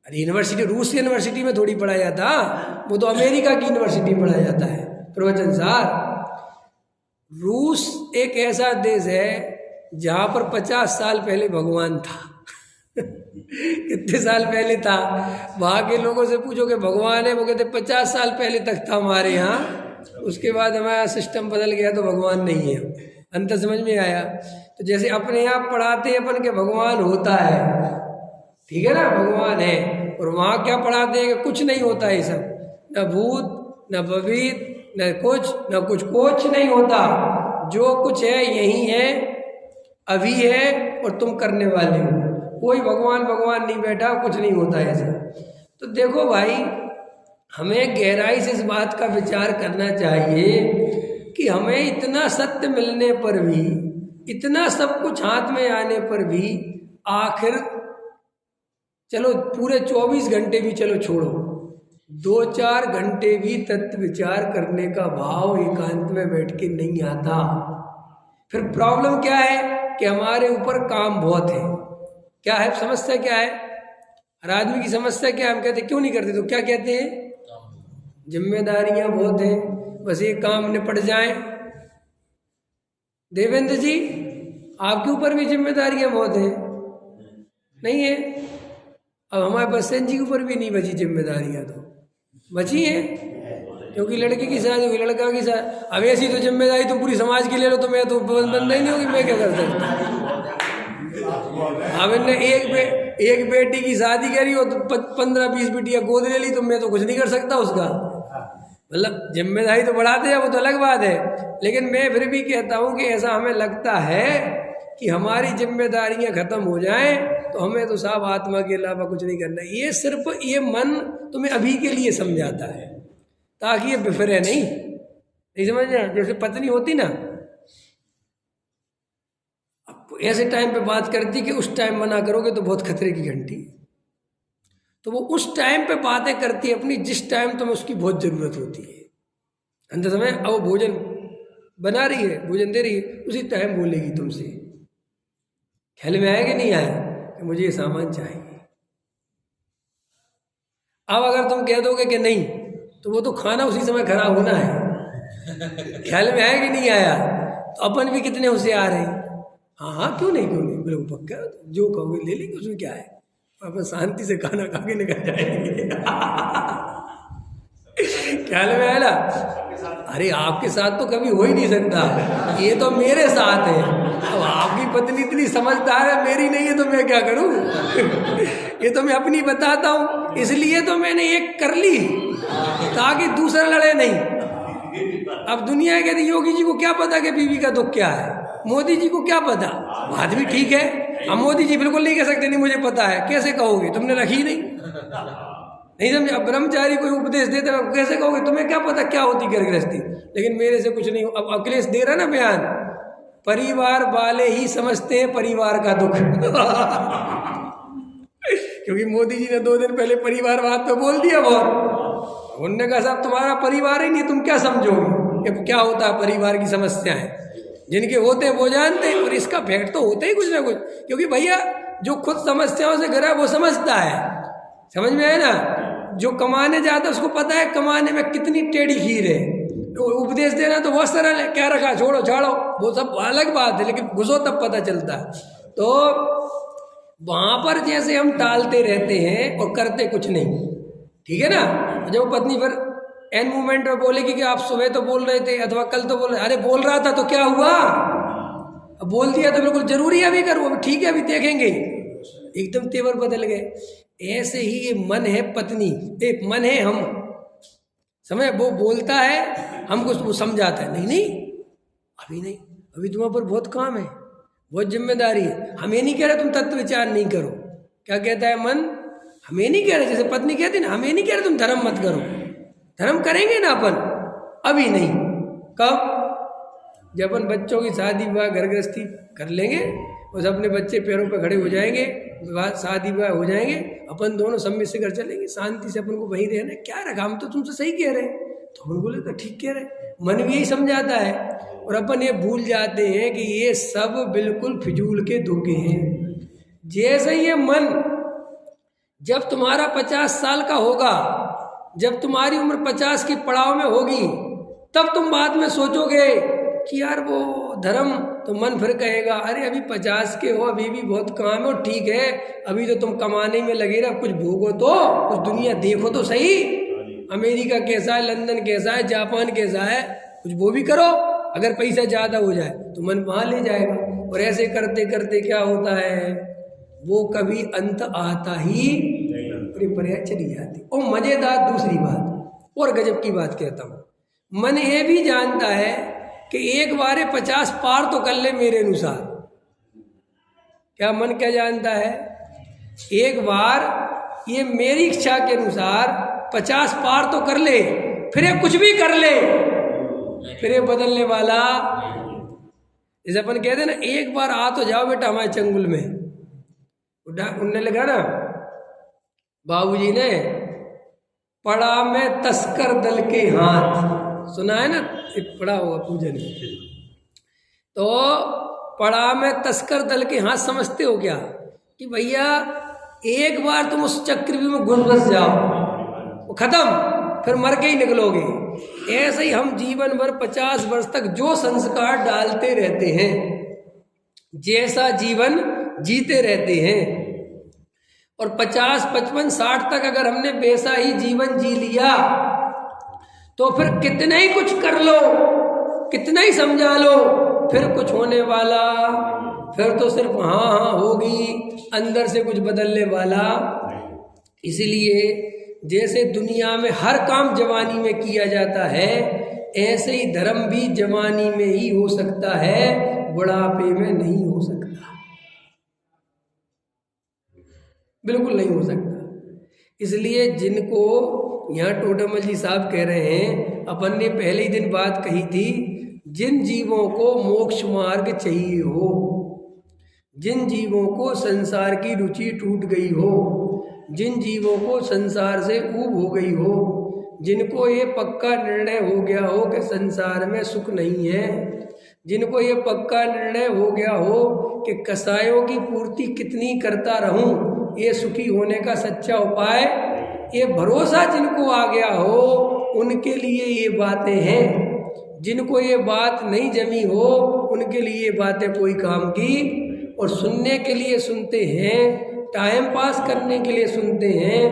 अरे यूनिवर्सिटी, रूस यूनिवर्सिटी में थोड़ी पढ़ाया जाता, वो तो अमेरिका की यूनिवर्सिटी में पढ़ाया जाता है प्रवचन सार। रूस एक ऐसा देश है जहाँ पर 50 साल पहले भगवान था कितने साल पहले था? वहाँ के लोगों से पूछो कि भगवान है, वो कहते 50 साल पहले तक था हमारे यहाँ, उसके बाद हमारा सिस्टम बदल गया तो भगवान नहीं है। अंतर समझ में आया? तो जैसे अपने आप पढ़ाते हैं अपन के भगवान होता है, ठीक है ना, भगवान है, और वहाँ क्या पढ़ाते हैं कि कुछ नहीं होता है, सब न भूत न भवित न कुछ नहीं होता, जो कुछ है यही है, अभी है और तुम करने वाले हो, कोई भगवान नहीं बैठा, कुछ नहीं होता ऐसा। तो देखो भाई, हमें गहराई से इस बात का विचार करना चाहिए कि हमें इतना सत्य मिलने पर भी, इतना सब कुछ हाथ में आने पर भी, आखिर चलो पूरे 24 घंटे भी चलो छोड़ो, 2-4 घंटे भी तत्व विचार करने का भाव एकांत में बैठ के नहीं आता। फिर प्रॉब्लम क्या है कि हमारे ऊपर काम बहुत है। क्या है समस्या? क्या है हर आदमी की समस्या? क्या हम कहते क्यों नहीं करते? तो क्या कहते हैं? जिम्मेदारियां बहुत हैं, बस एक काम निपट जाए। देवेंद्र जी, आपके ऊपर भी जिम्मेदारियां बहुत हैं, नहीं है? अब हमारे बसंत जी के ऊपर भी नहीं बची जिम्मेदारियां, तो बची हैं, क्योंकि लड़के की शादी हुई, लड़का की शादी। अब ऐसी तो जिम्मेदारी तो पूरी समाज की ले लो, तो मैं तो बंदा ही नहीं होगी, मैं क्या कर सकता? अब इनने एक बेटी की शादी करी हो तो 15-20 बेटियां गोद ले ली, तो मैं तो कुछ नहीं कर सकता उसका। मतलब जिम्मेदारी तो बढ़ाते हैं, वो तो अलग बात है, लेकिन मैं फिर भी कहता हूँ कि ऐसा हमें लगता है कि हमारी जिम्मेदारियां खत्म हो जाएं तो हमें तो साफ आत्मा के अलावा कुछ नहीं करना। ये सिर्फ ये मन तुम्हें अभी के लिए समझाता है ताकि ये बिफरे नहीं समझ रहे? जैसे पत्नी होती ना, ऐसे टाइम पे बात करती कि उस टाइम मना करोगे तो बहुत खतरे की घंटी, तो वो उस टाइम पे बातें करती है अपनी, जिस टाइम तुम्हें उसकी बहुत ज़रूरत होती है। अंत समय अब वो भोजन बना रही है, भोजन दे रही है, उसी टाइम बोलेगी तुमसे। ख्याल में आया कि नहीं आया कि मुझे ये सामान चाहिए? अब अगर तुम कह दोगे कि नहीं, तो वो तो खाना उसी समय खराब होना है। ख्याल में आया कि नहीं आया? तो अपन भी कितने होशियार हैं। हाँ, क्यों नहीं बोले पक्का, जो कहोगे ले लेंगे, उसमें क्या है, अपन शांति से खाना खा के निकल जाएंगे। ख्याल में आया ना? अरे आपके साथ तो कभी हो ही नहीं सकता, ये तो मेरे साथ है। अब आपकी पत्नी इतनी समझदार है, मेरी नहीं है, तो मैं क्या करूं? ये तो मैं अपनी बताता हूं, इसलिए तो मैंने एक कर ली ताकि दूसरा लड़े नहीं। अब दुनिया कहती योगी जी को क्या पता कि बीवी का दुख क्या है, मोदी जी को क्या पता? बात भी ठीक है। अब मोदी जी बिल्कुल नहीं कह सकते नहीं मुझे पता है, कैसे कहोगे? तुमने रखी नहीं समझे? अब ब्रह्मचारी कोई उपदेश देते हैं, कैसे कहोगे? तुम्हें क्या पता क्या होती घर गृहस्थी? लेकिन मेरे से कुछ नहीं। अब अखिलेश दे रहा ना बयान, परिवार वाले ही समझते हैं परिवार का दुख। क्योंकि मोदी जी ने 2 दिन पहले परिवारवाद पे बोल दिया बहुत। उन्होंने कहा साहब तुम्हारा परिवार ही नहीं, तुम क्या समझोगे कि क्या होता है परिवार की समस्याएं। जिनके होते हैं वो जानते हैं, और इसका फैक्ट तो होता ही कुछ ना कुछ, क्योंकि भैया जो खुद समस्याओं से घिरा है वो समझता है, समझ में आए ना। जो कमाने जाता है उसको पता है कमाने में कितनी टेढ़ी खीर है। तो उपदेश देना तो बहुत सरल है, क्या रखा छोड़ो छाड़ो, वो सब अलग बात है, लेकिन घुसो तब पता चलता है। तो वहाँ पर जैसे हम टालते रहते हैं और करते कुछ नहीं, ठीक है ना। जब पत्नी पर एन मोमेंट में बोलेगी कि आप सुबह तो बोल रहे थे अथवा कल तो बोल रहे, अरे बोल रहा था तो क्या हुआ, अब बोल दिया तो बिल्कुल जरूरी है अभी करूँ, अभी ठीक है अभी देखेंगे, एकदम तेवर बदल गए। ऐसे ही ये मन है पत्नी, एक मन है हम, समय वो बोलता है हमको वो समझाता है, नहीं नहीं अभी नहीं, अभी तुम्हारे पर बहुत काम है, बहुत जिम्मेदारी है। हम ये नहीं कह रहे तुम तत्व विचार नहीं करो, क्या कहता है मन, हम ये नहीं कह रहे, जैसे पत्नी कहती है ना, हम ये नहीं कह रहे तुम धर्म मत करो, धर्म करेंगे ना अपन, अभी नहीं। कब, जब अपन बच्चों की शादी विवाह घर गृहस्थी कर लेंगे और अपने बच्चे पैरों पर खड़े हो जाएंगे, विवाह शादी विवाह हो जाएंगे, अपन दोनों सम्मित से घर चलेंगे, शांति से अपन को वहीं रहना, क्या रखा, हम तो तुमसे सही कह रहे हैं, तो अपन बोले तो ठीक कह रहे, मन भी यही समझाता है। और अपन ये भूल जाते हैं कि ये सब बिल्कुल फिजूल के धोखे हैं। जैसे ये मन जब तुम्हारा 50 साल का होगा, जब तुम्हारी उम्र 50 की पड़ाव में होगी, तब तुम बाद में सोचोगे कि यार वो धर्म, तो मन फिर कहेगा अरे अभी 50 के हो, अभी भी बहुत काम है, ठीक है अभी तो तुम कमाने में लगे रहो, कुछ भोगो तो, कुछ दुनिया देखो तो सही, अमेरिका कैसा है, लंदन कैसा है, जापान कैसा है, कुछ वो भी करो। अगर पैसा ज़्यादा हो जाए तो मन वहाँ ले जाएगा। और ऐसे करते करते क्या होता है, वो कभी अंत आता ही पर्याय चली जाती। और मज़ेदार दूसरी बात और गजब की बात कहता हूँ, मन ये भी जानता है कि एक बार 50 पार तो कर ले मेरे अनुसार। क्या मन क्या जानता है, एक बार ये मेरी इच्छा के अनुसार 50 पार तो कर ले, फिर ये कुछ भी कर ले, फिर ये बदलने वाला, जैसे अपन कहते हैं ना, एक बार आ तो जाओ बेटा हमारे चंगुल में। उनने लिखा ना, बाबूजी ने, पड़ा में तस्कर दल के हाथ, सुना है ना, पड़ा होगा पूजन में, तो पड़ा में तस्कर दल के हाथ समझते हो क्या, कि भैया एक बार तुम उस चक्रव्यूह में घुस जाओ, वो खत्म, फिर मर के ही निकलोगे। ऐसे ही हम जीवन भर 50 वर्ष तक जो संस्कार डालते रहते हैं, जैसा जीवन जीते रहते हैं, और 50, 55, 60 तक अगर हमने वैसा ही जीवन जी लिया, तो फिर कितना ही कुछ कर लो, कितना ही समझा लो, फिर कुछ होने वाला, फिर तो सिर्फ हाँ हाँ होगी, अंदर से कुछ बदलने वाला। इसलिए जैसे दुनिया में हर काम जवानी में किया जाता है, ऐसे ही धर्म भी जवानी में ही हो सकता है, बुढ़ापे में नहीं हो सकता, बिल्कुल नहीं हो सकता। इसलिए जिनको यहाँ टोडरमल जी साहब कह रहे हैं, अपन ने पहले ही दिन बात कही थी, जिन जीवों को मोक्ष मार्ग चाहिए हो, जिन जीवों को संसार की रुचि टूट गई हो, जिन जीवों को संसार से ऊब हो गई हो, जिनको ये पक्का निर्णय हो गया हो कि संसार में सुख नहीं है, जिनको ये पक्का निर्णय हो गया हो कि कसायों की पूर्ति कितनी करता रहूं, ये सुखी होने का सच्चा उपाय, ये भरोसा जिनको आ गया हो, उनके लिए ये बातें हैं। जिनको ये बात नहीं जमी हो, उनके लिए ये बातें कोई काम की, और सुनने के लिए सुनते हैं, टाइम पास करने के लिए सुनते हैं,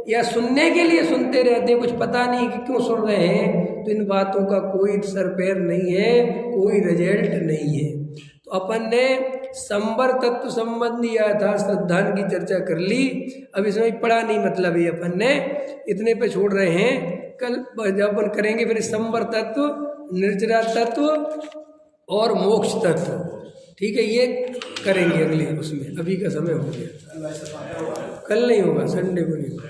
या सुनने के लिए सुनते रहते हैं, कुछ पता नहीं कि क्यों सुन रहे हैं, तो इन बातों का कोई सर पैर नहीं है, कोई रिजल्ट नहीं है। तो अपन ने संबर तत्व संबंधी यथार्थ श्रद्धान की चर्चा कर ली, अब इसमें पढ़ा नहीं, मतलब ये अपन ने इतने पे छोड़ रहे हैं। कल जब अपन करेंगे फिर संबर तत्व, निर्जरा तत्व और मोक्ष तत्व, ठीक है, ये करेंगे अगले उसमें। अभी का समय हो गया, कल नहीं होगा, संडे को नहीं होगा।